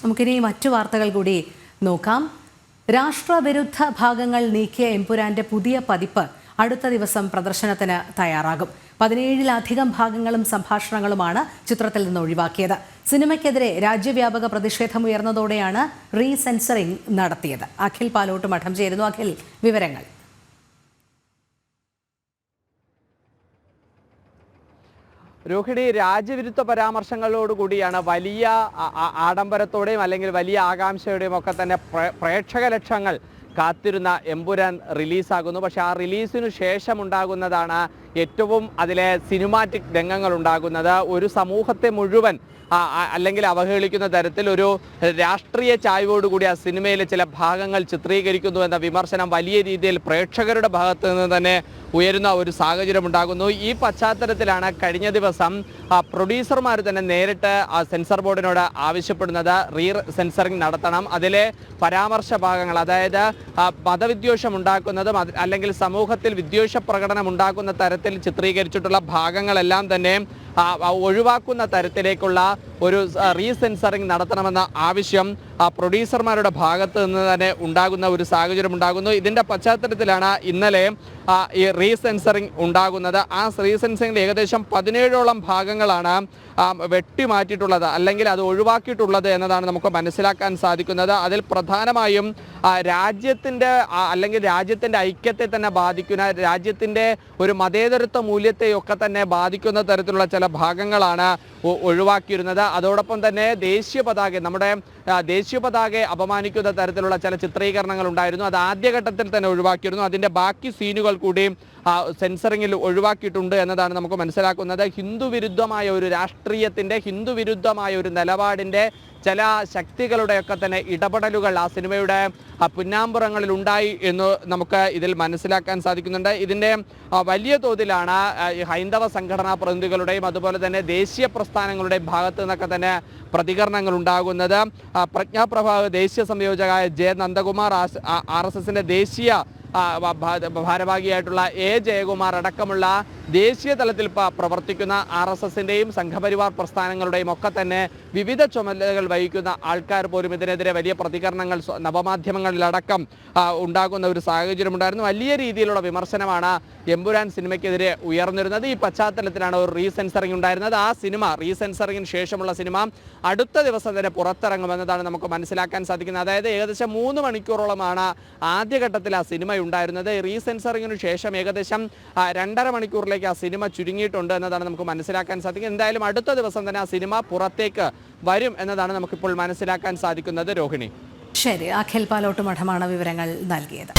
നമുക്കിനി മറ്റു വാർത്തകൾ കൂടി നോക്കാം. രാഷ്ട്രവിരുദ്ധ ഭാഗങ്ങൾ നീക്കിയ എമ്പുരാന്റെ പുതിയ പതിപ്പ് അടുത്ത ദിവസം പ്രദർശനത്തിന് തയ്യാറാകും. 17-ലധികം ഭാഗങ്ങളും സംഭാഷണങ്ങളുമാണ് ചിത്രത്തിൽ നിന്ന് ഒഴിവാക്കിയത്. സിനിമയ്ക്കെതിരെ രാജ്യവ്യാപക പ്രതിഷേധമുയർന്നതോടെയാണ് റീസെൻസറിംഗ് നടത്തിയത്. അഖിൽ പാലോട്ട് മഠം ചേരുന്നു. അഖിൽ, വിവരങ്ങൾ. രോഹിണി, രാജ്യവിരുദ്ധ പരാമർശങ്ങളോടുകൂടിയാണ് വലിയ ആഡംബരത്തോടെയും അല്ലെങ്കിൽ വലിയ ആകാംക്ഷയോടെയും ഒക്കെ തന്നെ പ്രേക്ഷക ലക്ഷങ്ങൾ കാത്തിരുന്ന എമ്പുരാൻ റിലീസാകുന്നു. പക്ഷേ ആ റിലീസിനു ശേഷം ഉണ്ടാകുന്നതാണ് ഏറ്റവും അതിലെ സിനിമാറ്റിക് രംഗങ്ങൾ ഉണ്ടാകുന്നത്. ഒരു സമൂഹത്തെ മുഴുവൻ അല്ലെങ്കിൽ അവഹേളിക്കുന്ന തരത്തിൽ ഒരു രാഷ്ട്രീയ ചായ്വോടുകൂടി ആ സിനിമയിലെ ചില ഭാഗങ്ങൾ ചിത്രീകരിക്കുന്നു എന്ന വിമർശനം വലിയ രീതിയിൽ പ്രേക്ഷകരുടെ ഭാഗത്ത് നിന്ന് തന്നെ ഉയരുന്ന ഒരു സാഹചര്യം ഉണ്ടാകുന്നു. ഈ പശ്ചാത്തലത്തിലാണ് കഴിഞ്ഞ ദിവസം പ്രൊഡ്യൂസർമാർ തന്നെ നേരിട്ട് സെൻസർ ബോർഡിനോട് ആവശ്യപ്പെടുന്നത് റീ സെൻസറിങ് നടത്തണം. അതിലെ പരാമർശ ഭാഗങ്ങൾ, അതായത് മതവിദ്വേഷം ഉണ്ടാക്കുന്നതും അല്ലെങ്കിൽ സമൂഹത്തിൽ വിദ്വേഷ പ്രകടനം ഉണ്ടാക്കുന്ന തരത്തിൽ ചിത്രീകരിച്ചിട്ടുള്ള ഭാഗങ്ങളെല്ലാം തന്നെ ഒഴിവാക്കുന്ന തരത്തിലേക്കുള്ള ഒരു റീസെൻസറിങ് നടത്തണമെന്ന ആവശ്യം പ്രൊഡ്യൂസർമാരുടെ ഭാഗത്ത് നിന്ന് തന്നെ ഉണ്ടാകുന്ന ഒരു സാഹചര്യം ഉണ്ടാകുന്നു. ഇതിൻ്റെ പശ്ചാത്തലത്തിലാണ് ഇന്നലെ ഈ റീസെൻസറിങ് ഉണ്ടാകുന്നത്. ആ റീസെൻസറിങ്ങിൽ ഏകദേശം 17ഓളം ഭാഗങ്ങളാണ് വെട്ടിമാറ്റിയിട്ടുള്ളത് അല്ലെങ്കിൽ അത് ഒഴിവാക്കിയിട്ടുള്ളത് എന്നതാണ് നമുക്ക് മനസ്സിലാക്കാൻ സാധിക്കുന്നത്. അതിൽ പ്രധാനമായും രാജ്യത്തിൻ്റെ അല്ലെങ്കിൽ രാജ്യത്തിൻ്റെ ഐക്യത്തെ തന്നെ ബാധിക്കുന്ന, രാജ്യത്തിൻ്റെ ഒരു മതേതരത്വ മൂല്യത്തെയൊക്കെ തന്നെ ബാധിക്കുന്ന തരത്തിലുള്ള ചില ഭാഗങ്ങളാണ് ഒഴിവാക്കിയിരുന്നത്. അതോടൊപ്പം തന്നെ ദേശീയ പതാകയെ അപമാനിക്കുന്ന തരത്തിലുള്ള ചില ചിത്രീകരണങ്ങൾ ഉണ്ടായിരുന്നു. അത് ആദ്യഘട്ടത്തിൽ തന്നെ ഒഴിവാക്കിയിരുന്നു. അതിൻ്റെ ബാക്കി സീനുകൾ കൂടി സെൻസറിങ്ങിൽ ഒഴിവാക്കിയിട്ടുണ്ട് എന്നതാണ് നമുക്ക് മനസ്സിലാക്കുന്നത്. ഹിന്ദുവിരുദ്ധമായ ഒരു രാഷ്ട്രീയത്തിൻ്റെ, ഹിന്ദുവിരുദ്ധമായ ഒരു നിലപാടിൻ്റെ ചില ശക്തികളുടെയൊക്കെ തന്നെ ഇടപെടലുകൾ ആ സിനിമയുടെ പിന്നാമ്പുറങ്ങളിൽ ഉണ്ടായി എന്ന് നമുക്ക് ഇതിൽ മനസ്സിലാക്കാൻ സാധിക്കുന്നുണ്ട്. ഇതിൻ്റെ വലിയ തോതിലാണ് ഹൈന്ദവ സംഘടനാ പ്രതിനിധികളുടെയും അതുപോലെ തന്നെ ദേശീയ പ്രസ്ഥാനങ്ങളുടെയും ഭാഗത്തു നിന്നൊക്കെ തന്നെ പ്രതികരണങ്ങൾ ഉണ്ടാകുന്നത്. പ്രജ്ഞാപ്രഭ ദേശീയ സംയോജകനായ ജെ നന്ദകുമാർ, RSSന്റെ ദേശീയ ഭാരവാഹിയായിട്ടുള്ള A ജയകുമാർ അടക്കമുള്ള ദേശീയ തലത്തിൽ പ്രവർത്തിക്കുന്ന RSSന്റെയും സംഘപരിവാർ പ്രസ്ഥാനങ്ങളുടെയും ഒക്കെ തന്നെ വിവിധ ചുമതലകൾ വഹിക്കുന്ന ആൾക്കാർ പോലും ഇതിനെതിരെ വലിയ പ്രതികരണങ്ങൾ നവമാധ്യമങ്ങളിലടക്കം ഉണ്ടാകുന്ന ഒരു സാഹചര്യം ഉണ്ടായിരുന്നു. വലിയ രീതിയിലുള്ള വിമർശനമാണ് എമ്പുരാൻ സിനിമയ്ക്കെതിരെ ഉയർന്നിരുന്നത്. ഈ പശ്ചാത്തലത്തിലാണ് ഒരു റീസെൻസറിങ് ഉണ്ടായിരുന്നത്. ആ സിനിമ, റീസെൻസറിങ്ങിന് ശേഷമുള്ള സിനിമ അടുത്ത ദിവസം തന്നെ പുറത്തിറങ്ങുമെന്നതാണ് നമുക്ക് മനസ്സിലാക്കാൻ സാധിക്കുന്നത്. അതായത് ഏകദേശം 3 മണിക്കൂറോളമാണ് ആദ്യഘട്ടത്തിൽ ആ സിനിമ ഉണ്ടായിരുന്നത്. റീസെൻസറിങ്ങിന് ശേഷം ഏകദേശം 2.5 മണിക്കൂറിലേക്ക് ആ സിനിമ ചുരുങ്ങിയിട്ടുണ്ട് എന്നതാണ് നമുക്ക് മനസ്സിലാക്കാൻ സാധിക്കുന്നത്. എന്തായാലും അടുത്ത ദിവസം തന്നെ ആ സിനിമ പുറത്തേക്ക് വരും എന്നതാണ് നമുക്കിപ്പോൾ മനസ്സിലാക്കാൻ സാധിക്കുന്നത്. രോഹിണി, ശരി. അഖിൽ പാലോട്ട് മഠമാണ് വിവരങ്ങൾ നൽകിയത്.